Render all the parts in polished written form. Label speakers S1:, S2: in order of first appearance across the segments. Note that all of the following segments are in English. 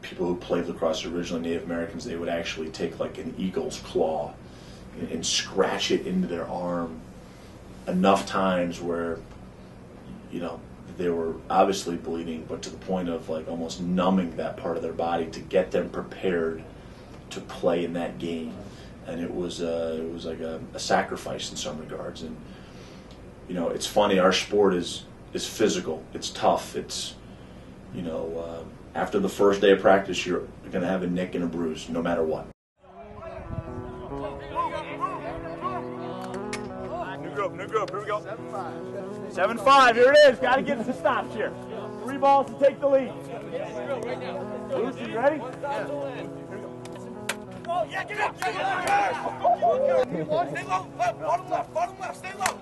S1: People who played lacrosse, originally Native Americans, they would actually take like an eagle's claw and scratch it into their arm enough times where, you know, they were obviously bleeding, but to the point of like almost numbing that part of their body to get them prepared to play in that game. And it was like a sacrifice in some regards. And you know, it's funny. Our sport is physical. It's tough. It's, you know, after the first day of practice, you're going to have a nick and a bruise, no matter what.
S2: New group, here we go. 7-5, here it is. Got to get some stops here. 3 balls to take the lead. Bruce, you ready? Yeah. Oh, yeah, get up, stay low, bottom left, stay low.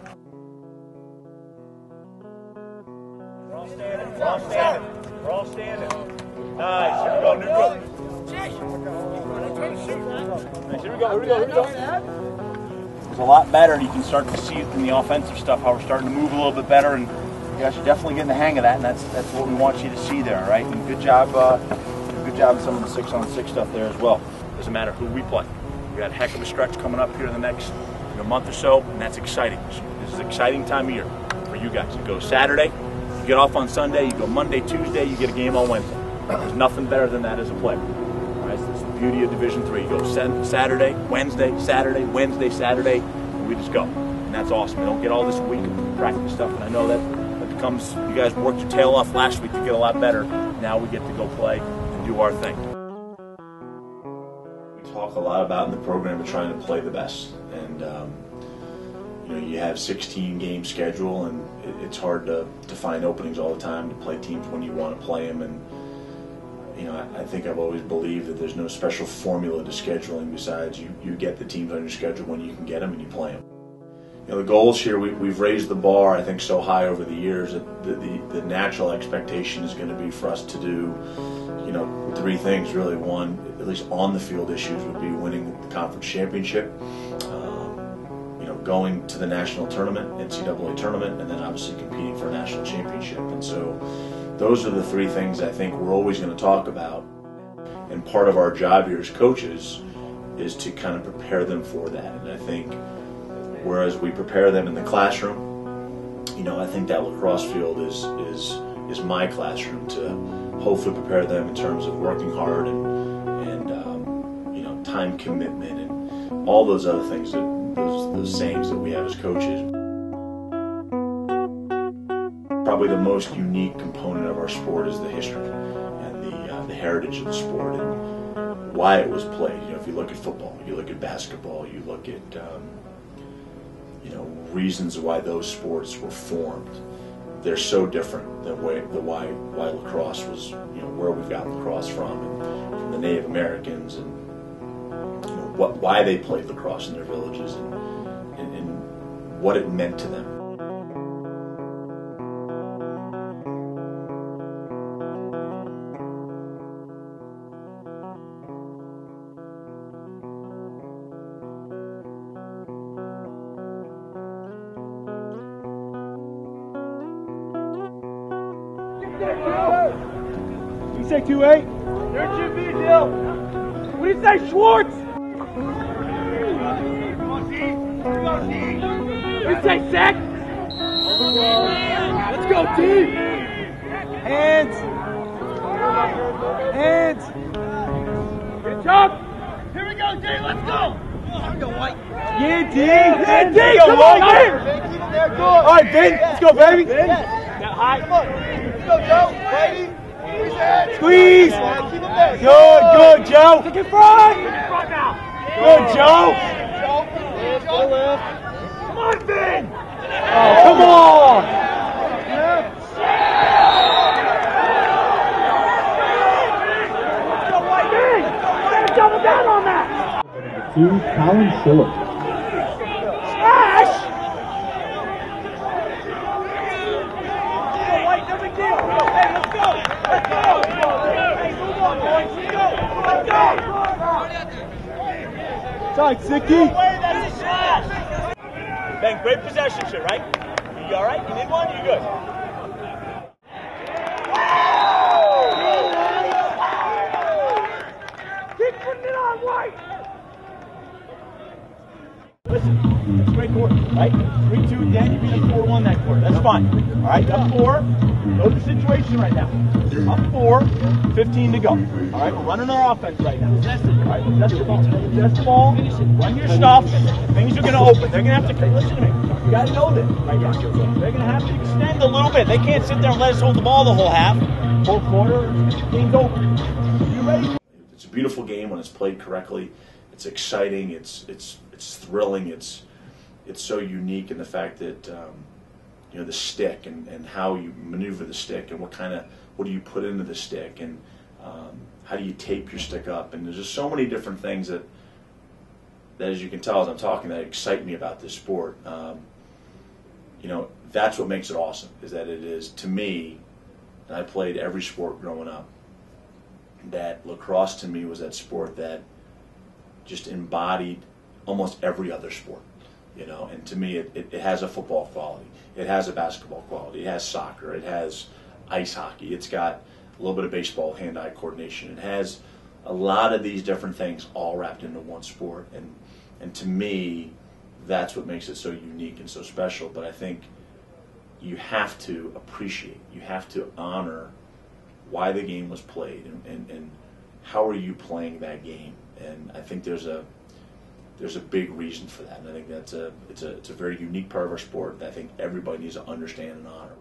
S2: We're all standing. We're all standing. Nice. Here we go. New group. Nice. Here we go. It's a lot better, and you can start to see it in the offensive stuff, how we're starting to move a little bit better, and you guys are definitely getting the hang of that, and that's what we want you to see there, all right? And good job in some of the 6-on-6 stuff there as well. Doesn't matter who we play. We got a heck of a stretch coming up here in the next month or so, and that's exciting. This is an exciting time of year for you guys. You go Saturday, you get off on Sunday, you go Monday, Tuesday, you get a game on Wednesday. There's nothing better than that as a player. Right? So that's the beauty of Division III. You go Saturday, Wednesday, Saturday, Wednesday, Saturday, and we just go. And that's awesome. We don't get all this week of practice stuff, and I know that becomes, you guys worked your tail off last week to get a lot better. Now we get to go play and do our thing.
S1: We talk a lot about in the program of trying to play the best. And you know, you have 16-game schedule, and it's hard to find openings all the time to play teams when you want to play them. And you know, I think I've always believed that there's no special formula to scheduling besides you get the teams on your schedule when you can get them and you play them. You know, the goals here, we've raised the bar, I think, so high over the years that the natural expectation is going to be for us to do, you know, 3 things really. One, at least on the field issues, would be winning the conference championship, you know, going to the national tournament, NCAA tournament, and then obviously competing for a national championship. And so those are the 3 things I think we're always going to talk about. And part of our job here as coaches is to kind of prepare them for that. And I think whereas we prepare them in the classroom, you know, I think that lacrosse field is my classroom to hopefully prepare them in terms of working hard and you know, time commitment and all those other things, those sayings that we have as coaches. Probably the most unique component of our sport is the history and the heritage of the sport and why it was played. You know, if you look at football, you look at basketball, you look at you know, reasons why those sports were formed. They're so different than why lacrosse was, you know, where we've got lacrosse from, and from the Native Americans, and you know, why they played lacrosse in their villages, and what it meant to them.
S2: You say 2-8? You're QB, Dill. What do you say, Schwartz? You say sack? Let's go, team. Hands. Hands. Good job. Here we go, D. Let's go. Here we go, White. Yeah, D. Yeah, D. Come on, Ben. All right, Ben. Let's go, baby. Ben. That high. Come on. Let's go, Joe. Ready? Squeeze! Good, Joe! Take it front! Good, Joe! Come on, Ben! Oh, come on!
S3: to Colin Short.
S2: Smash! White, no big deal. Hey, let's go. Let's go. Hey, move on, boys. Let's go. Let's go.
S3: Tight, Sicky.
S2: That's a smash. Ben, great possession shit, right? You all right? You need one? You good? Keep putting it on, White. Listen, that's a great quarter, right? 3-2, Dan, you're being 4-1 that quarter. That's fine. All right, up 4. Know the situation right now. Up 4, 15 to go. All right, we're running our offense right now. All right, possess the ball. Possess the ball. Run your stuff. Things are going to open. They're going to have to, listen to me. You got to know this right now. They're going to have to extend a little bit. They can't sit there and let us hold the ball the whole half. Full quarter, game's over. You ready?
S1: It's a beautiful game when it's played correctly. It's exciting. It's thrilling. It's so unique in the fact that you know, the stick and how you maneuver the stick and what do you put into the stick and how do you tape your stick up, and there's just so many different things that as you can tell as I'm talking, that excite me about this sport. You know, that's what makes it awesome, is that it is, to me, and I played every sport growing up, that lacrosse to me was that sport that just embodied almost every other sport, you know. And to me, it has a football quality, it has a basketball quality, it has soccer, it has ice hockey, it's got a little bit of baseball, hand-eye coordination, it has a lot of these different things all wrapped into one sport. And to me, that's what makes it so unique and so special. But I think you have to appreciate, you have to honor why the game was played and how are you playing that game. And I think there's a big reason for that. And I think it's a very unique part of our sport that I think everybody needs to understand and honor.